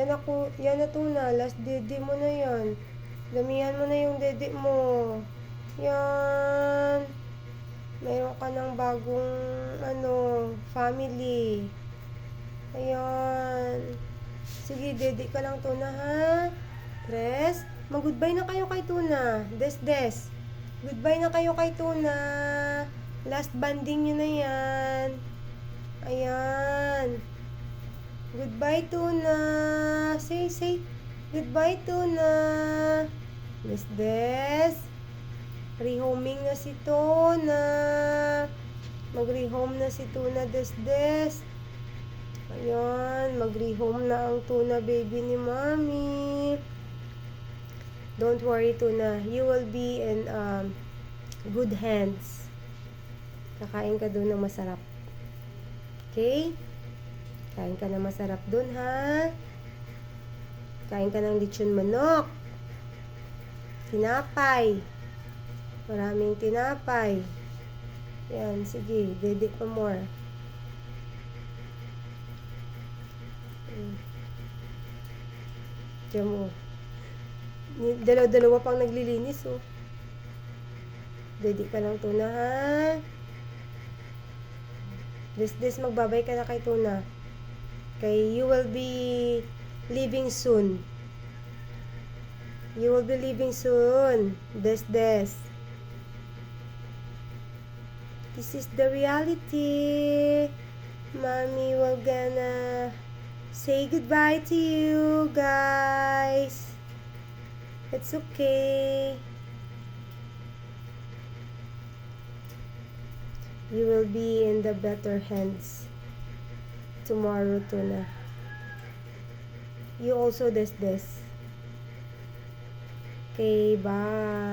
Yan na tuna. Last dede mo na yan. Damihan mo na yung dede mo. Yan. Mayroon ka ng bagong, family. Ayan. Sige, dede ka lang tuna, ha? Tres. Mag-goodbye na kayo kay tuna. Des. Goodbye na kayo kay tuna. Last banding nyo na yan. Ayan. Goodbye, tuna. Say. Goodbye, tuna. Des. Rehoming na si tuna. Mag-rehome na si tuna, Des. Ayan. Mag-rehome na ang tuna baby ni mommy. Don't worry, tuna. You will be in good hands. Kakain ka doon ng masarap. Okay? Kain ka ng masarap doon, ha? Kain ka ng lechon manok. Tinapay. Maraming tinapay. Yan, sige. Dede pa more. Diyan mo. Dalawa pang naglilinis, oh. Dede ka lang, tuna, ha? Des, magbabay ka na kay tuna. Okay, you will be leaving soon. You will be leaving soon. Des. This is the reality. Mommy will gonna say goodbye to you guys. It's okay. You will be in the better hands tomorrow, tuna. You also, Des. Okay, bye.